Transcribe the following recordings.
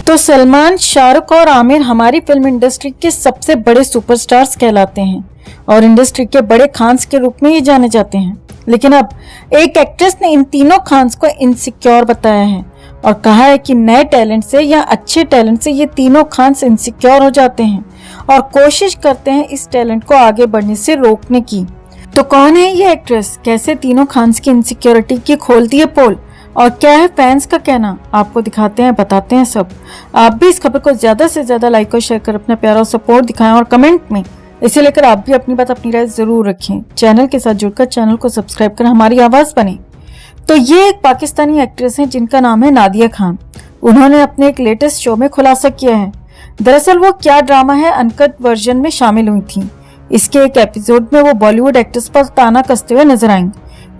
तो सलमान, शाहरुख और आमिर हमारी फिल्म इंडस्ट्री के सबसे बड़े सुपरस्टार्स कहलाते हैं और इंडस्ट्री के बड़े खान्स के रूप में ये जाने जाते हैं। लेकिन अब एक एक्ट्रेस ने इन तीनों खान्स को इनसिक्योर बताया है और कहा है कि नए टैलेंट से या अच्छे टैलेंट से ये तीनों खान्स इनसिक्योर हो जाते हैं और कोशिश करते हैं इस टैलेंट को आगे बढ़ने से रोकने की। तो कौन है ये एक्ट्रेस, कैसे तीनों खान्स की इनसिक्योरिटी की खोलती है पोल और क्या है फैंस का कहना, आपको दिखाते हैं, बताते हैं सब। आप भी इस खबर को ज्यादा से ज्यादा लाइक और शेयर कर अपना प्यार और सपोर्ट दिखाएं और कमेंट में इसे लेकर आप भी अपनी बात, अपनी राय जरूर रखें। चैनल के साथ जुड़कर चैनल को सब्सक्राइब कर हमारी आवाज बने। तो ये एक पाकिस्तानी एक्ट्रेस है जिनका नाम है नादिया खान। उन्होंने अपने एक लेटेस्ट शो में खुलासा किया है। दरअसल वो क्या ड्रामा है अनकट वर्जन में शामिल हुई थी। इसके एक एपिसोड में वो बॉलीवुड एक्ट्रेस पर ताना कसते हुए नजर आईं।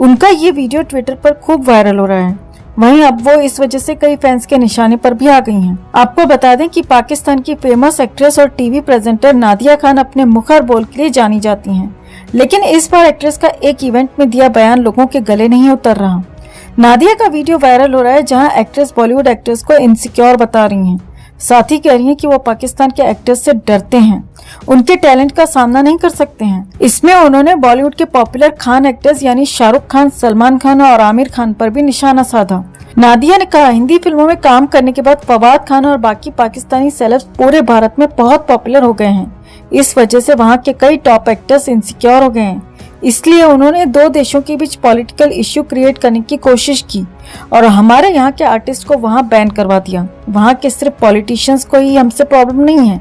उनका ये वीडियो ट्विटर पर खूब वायरल हो रहा है। वहीं अब वो इस वजह से कई फैंस के निशाने पर भी आ गई हैं। आपको बता दें कि पाकिस्तान की फेमस एक्ट्रेस और टीवी प्रेजेंटर नादिया खान अपने मुखर बोल के लिए जानी जाती हैं। लेकिन इस बार एक्ट्रेस का एक इवेंट में दिया बयान लोगों के गले नहीं उतर रहा। नादिया का वीडियो वायरल हो रहा है जहां एक्ट्रेस बॉलीवुड एक्ट्रेस को इनसिक्योर बता रही हैं। साथ ही कह रही हैं कि वो पाकिस्तान के एक्टर्स से डरते हैं, उनके टैलेंट का सामना नहीं कर सकते हैं। इसमें उन्होंने बॉलीवुड के पॉपुलर खान एक्टर्स यानी शाहरुख खान, सलमान खान और आमिर खान पर भी निशाना साधा। नादिया ने कहा, हिंदी फिल्मों में काम करने के बाद फवाद खान और बाकी पाकिस्तानी सेलेब्स पूरे भारत में बहुत पॉपुलर हो गए हैं। इस वजह से वहाँ के कई टॉप एक्टर्स इनसिक्योर हो गए हैं। इसलिए उन्होंने दो देशों के बीच पॉलिटिकल इश्यू क्रिएट करने की कोशिश की और हमारे यहाँ के आर्टिस्ट को वहाँ बैन करवा दिया। वहाँ के सिर्फ पॉलिटिशियंस को ही हमसे प्रॉब्लम नहीं है,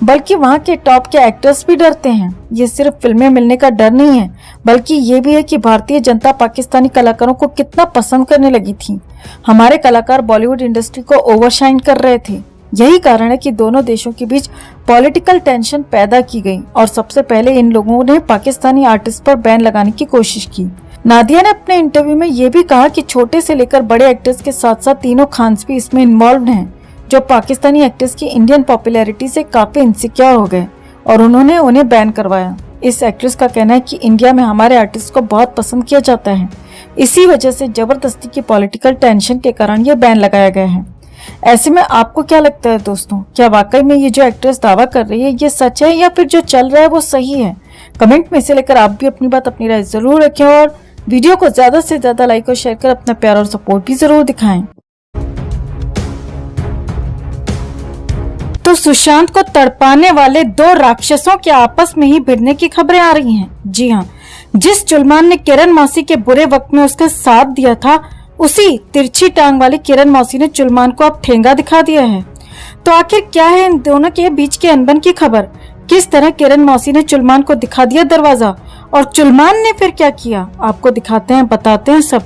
बल्कि वहाँ के टॉप के एक्टर्स भी डरते हैं। ये सिर्फ फिल्में मिलने का डर नहीं है, बल्कि ये भी है कि भारतीय जनता पाकिस्तानी कलाकारों को कितना पसंद करने लगी थी। हमारे कलाकार बॉलीवुड इंडस्ट्री को ओवरशाइन कर रहे थे। यही कारण है कि दोनों देशों के बीच पॉलिटिकल टेंशन पैदा की गई और सबसे पहले इन लोगों ने पाकिस्तानी आर्टिस्ट पर बैन लगाने की कोशिश की। नादिया ने अपने इंटरव्यू में ये भी कहा कि छोटे से लेकर बड़े एक्टर्स के साथ साथ तीनों खान्स भी इसमें इन्वॉल्व हैं, जो पाकिस्तानी एक्टर्स की इंडियन पॉपुलैरिटी से काफी इनसिक्योर हो गए और उन्होंने उन्हें बैन करवाया। इस एक्ट्रेस का कहना है कि इंडिया में हमारे आर्टिस्ट को बहुत पसंद किया जाता है, इसी वजह से जबरदस्ती की पॉलिटिकल टेंशन के कारण ये बैन लगाया गया है। ऐसे में आपको क्या लगता है दोस्तों, क्या वाकई में ये जो एक्ट्रेस दावा कर रही है ये सच है या फिर जो चल रहा है वो सही है? कमेंट में इसे लेकर आप भी अपनी बात, अपनी राय जरूर रखें और वीडियो को ज्यादा से ज्यादा लाइक और शेयर कर अपना प्यार और सपोर्ट भी जरूर दिखाएं। तो सुशांत को तड़पाने वाले दो राक्षसों के आपस में ही भिड़ने की खबरें आ रही हैं। जी हाँ, जिस जुल्मान ने किरण मौसी के बुरे वक्त में उसका साथ दिया था, उसी तिरछी टांग वाली किरण मौसी ने जुल्मान को अब ठेंगा दिखा दिया है। तो आखिर क्या है इन दोनों के बीच के अनबन की खबर? किस तरह किरण मौसी ने जुल्मान को दिखा दिया दरवाजा और जुल्मान ने फिर क्या किया, आपको दिखाते हैं, बताते हैं सब।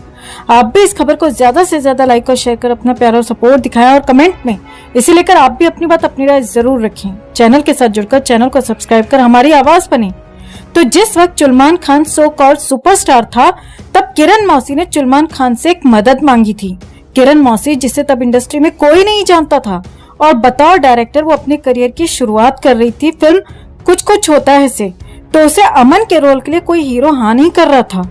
आप भी इस खबर को ज्यादा से ज्यादा लाइक और शेयर कर अपना प्यार और सपोर्ट दिखाएं और कमेंट में इसे लेकर आप भी अपनी बात, अपनी राय जरूर रखें। चैनल के साथ जुड़कर चैनल को सब्सक्राइब कर हमारी आवाज बने। तो जिस वक्त Salman Khan so called superstar था, तब किरण मौसी ने सलमान खान से एक मदद मांगी थी। किरण मौसी, जिसे तब इंडस्ट्री में कोई नहीं जानता था और बतौर डायरेक्टर वो अपने करियर की शुरुआत कर रही थी फिल्म कुछ कुछ होता है से, तो उसे अमन के रोल के लिए कोई हीरो हाँ नहीं कर रहा था।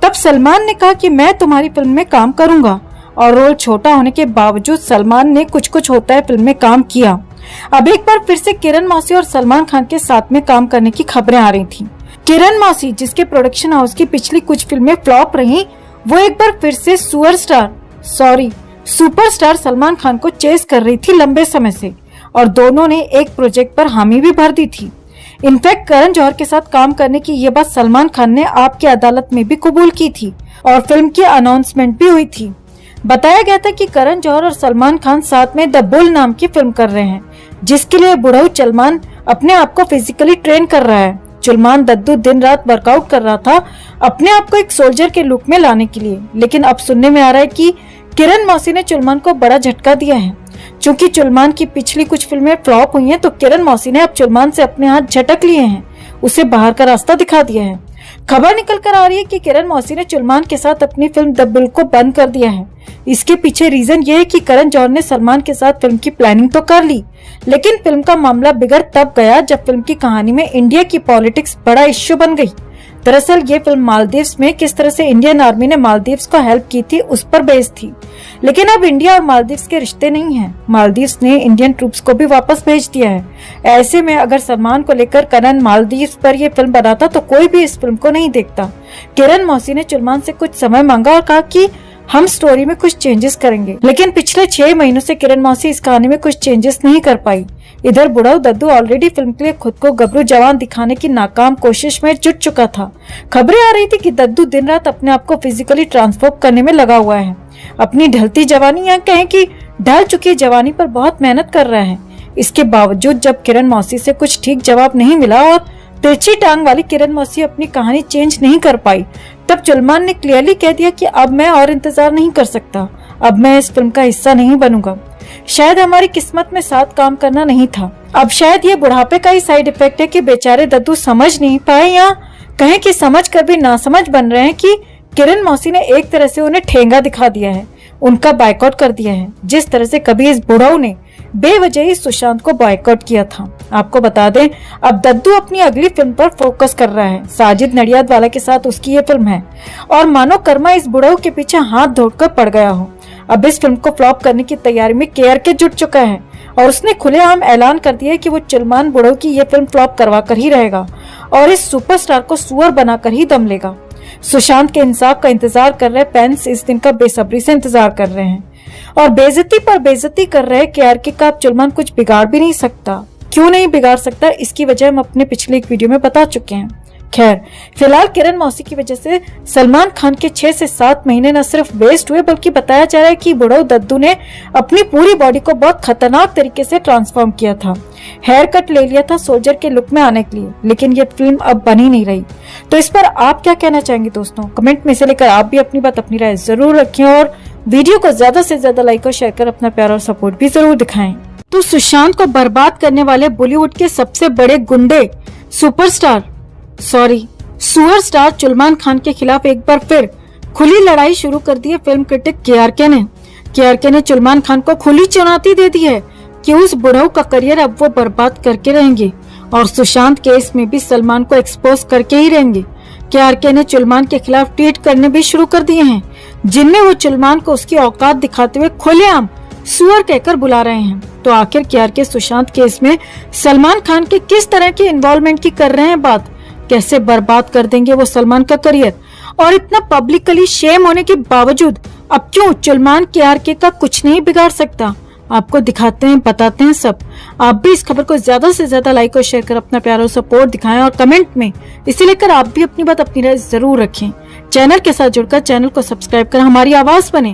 तब सलमान ने कहा कि मैं तुम्हारी फिल्म में काम करूंगा और रोल छोटा होने के बावजूद सलमान ने कुछ कुछ होता है फिल्म में काम किया। अब एक बार फिर से किरण मौसी और सलमान खान के साथ में काम करने की खबरें आ रही थी। किरण मौसी, जिसके प्रोडक्शन हाउस की पिछली कुछ फिल्में फ्लॉप रही, वो एक बार फिर से सुपरस्टार सलमान खान को चेस कर रही थी लंबे समय से और दोनों ने एक प्रोजेक्ट पर हामी भी भर दी थी। इनफैक्ट करण जौहर के साथ काम करने की ये बात सलमान खान ने आपकी अदालत में भी कबूल की थी और फिल्म की अनाउंसमेंट भी हुई थी। बताया गया था कि करण जौहर और सलमान खान साथ में द बुल नाम की फिल्म कर रहे हैं, जिसके लिए बुढ़ऊ सलमान अपने आप को फिजिकली ट्रेन कर रहा है। सलमान दद्दू दिन रात वर्कआउट कर रहा था अपने आप को एक सोल्जर के लुक में लाने के लिए। लेकिन अब सुनने में आ रहा है कि किरण मौसी ने सलमान को बड़ा झटका दिया है। चूंकि सलमान की पिछली कुछ फिल्में फ्लॉप हुई हैं, तो किरण मौसी ने अब सलमान से अपने हाथ झटक लिए हैं, उसे बाहर का रास्ता दिखा दिया है। खबर निकल कर आ रही है कि किरण मौसी ने सलमान के साथ अपनी फिल्म द बुल को बंद कर दिया है। इसके पीछे रीजन ये है कि करण जौहर ने सलमान के साथ फिल्म की प्लानिंग तो कर ली, लेकिन फिल्म का मामला बिगड़ तब गया जब फिल्म की कहानी में इंडिया की पॉलिटिक्स बड़ा इश्यू बन गई। दरअसल ये फिल्म मालदीव्स में किस तरह से इंडियन आर्मी ने मालदीव्स को हेल्प की थी उस पर बेस्ड थी। लेकिन अब इंडिया और मालदीव्स के रिश्ते नहीं हैं। मालदीव्स ने इंडियन ट्रूप्स को भी वापस भेज दिया है। ऐसे में अगर सलमान को लेकर करण मालदीव्स पर यह फिल्म बनाता तो कोई भी इस फिल्म को नहीं देखता। किरण मौसी ने सलमान से कुछ समय मांगा और कहा कि हम स्टोरी में कुछ चेंजेस करेंगे, लेकिन पिछले 6 महीनों से किरण मौसी इस कहानी में कुछ चेंजेस नहीं कर पाई। इधर बुढ़ऊ दद्दू ऑलरेडी फिल्म के लिए खुद को गबरू जवान दिखाने की नाकाम कोशिश में जुट चुका था। खबरें आ रही थी कि दद्दू दिन रात अपने आप को फिजिकली ट्रांसफॉर्म करने में लगा हुआ है। अपनी ढलती जवानी या कहें कि ढल चुकी जवानी पर बहुत मेहनत कर रहा है। इसके बावजूद जब किरण मौसी से कुछ ठीक जवाब नहीं मिला और तिरछी टांग वाली किरण मौसी अपनी कहानी चेंज नहीं कर पाई, तब सलमान ने क्लियरली कह दिया कि अब मैं और इंतजार नहीं कर सकता, अब मैं इस फिल्म का हिस्सा नहीं बनूंगा। शायद हमारी किस्मत में साथ काम करना नहीं था। अब शायद ये बुढ़ापे का ही साइड इफेक्ट है कि बेचारे दद्दू समझ नहीं पाए या कहें कि समझ कर भी नासमझ बन रहे हैं कि किरण मौसी ने एक तरह से उन्हें ठेंगा दिखा दिया है, उनका बायकॉट कर दिया है, जिस तरह से कभी इस बुढ़ऊ ने बेवजह ही सुशांत को बॉयकॉट किया था। आपको बता दें, अब दद्दू अपनी अगली फिल्म पर फोकस कर रहा है। साजिद नडियादवाला के साथ उसकी ये फिल्म है और मानो कर्मा इस बुढ़ऊ के पीछे हाथ धोकर पड़ गया हो। अब इस फिल्म को फ्लॉप करने की तैयारी में KRK जुट चुका है और उसने खुलेआम ऐलान कर दिया है कि वो सलमान बुढ़ऊ की ये फिल्म फ्लॉप करवा कर ही रहेगा और इस सुपरस्टार को सुअर बनाकर ही दम लेगा। सुशांत के इंसाफ का इंतजार कर रहे फैंस इस दिन का बेसब्री से इंतजार कर रहे हैं और बेइज्जती पर बेइज्जती कर रहे KRK का अब सलमान कुछ बिगाड़ भी नहीं सकता। क्यों नहीं बिगाड़ सकता, इसकी वजह हम अपने पिछले एक वीडियो में बता चुके हैं। खैर, फिलहाल किरण मौसी की वजह से सलमान खान के 6 से 7 महीने न सिर्फ वेस्ट हुए, बल्कि बताया जा रहा है कि बुढ़ऊ दद्दू ने अपनी पूरी बॉडी को बहुत खतरनाक तरीके से ट्रांसफॉर्म किया था। हेयर कट ले लिया था सोल्जर के लुक में आने के लिए, लेकिन ये फिल्म अब बन ही नहीं रही। तो इस पर आप क्या कहना चाहेंगे दोस्तों? कमेंट में से लेकर आप भी अपनी बात, अपनी राय जरूर रखें और वीडियो को ज्यादा से ज्यादा लाइक और शेयर कर अपना प्यार और सपोर्ट भी जरूर दिखाएं। तो सुशांत को बर्बाद करने वाले बॉलीवुड के सबसे बड़े गुंडे सुअर स्टार सलमान खान के खिलाफ एक बार फिर खुली लड़ाई शुरू कर दी है फिल्म क्रिटिक KRK ने सलमान खान को खुली चुनौती दे दी है कि उस बुढ़ऊ का करियर अब वो बर्बाद करके रहेंगे और सुशांत केस में भी सलमान को एक्सपोज करके ही रहेंगे। KRK ने सलमान के खिलाफ ट्वीट करने भी शुरू कर दिए हैं, जिनमें वो सलमान को उसकी औकात दिखाते हुए खुलेआम सुअर कहकर बुला रहे हैं। तो आखिर KRK सुशांत केस में सलमान खान के किस तरह की इन्वॉल्वमेंट की कर रहे हैं बात, कैसे बर्बाद कर देंगे वो सलमान का करियर, और इतना पब्लिकली शेम होने के बावजूद अब क्यों सलमान KRK का कुछ नहीं बिगाड़ सकता, आपको दिखाते हैं, बताते हैं सब। आप भी इस खबर को ज्यादा से ज्यादा लाइक और शेयर कर अपना प्यार और सपोर्ट दिखाएं और कमेंट में इसे लेकर आप भी अपनी बात, अपनी राय जरूर रखें। चैनल के साथ जुड़कर चैनल को सब्सक्राइब कर हमारी आवाज बने।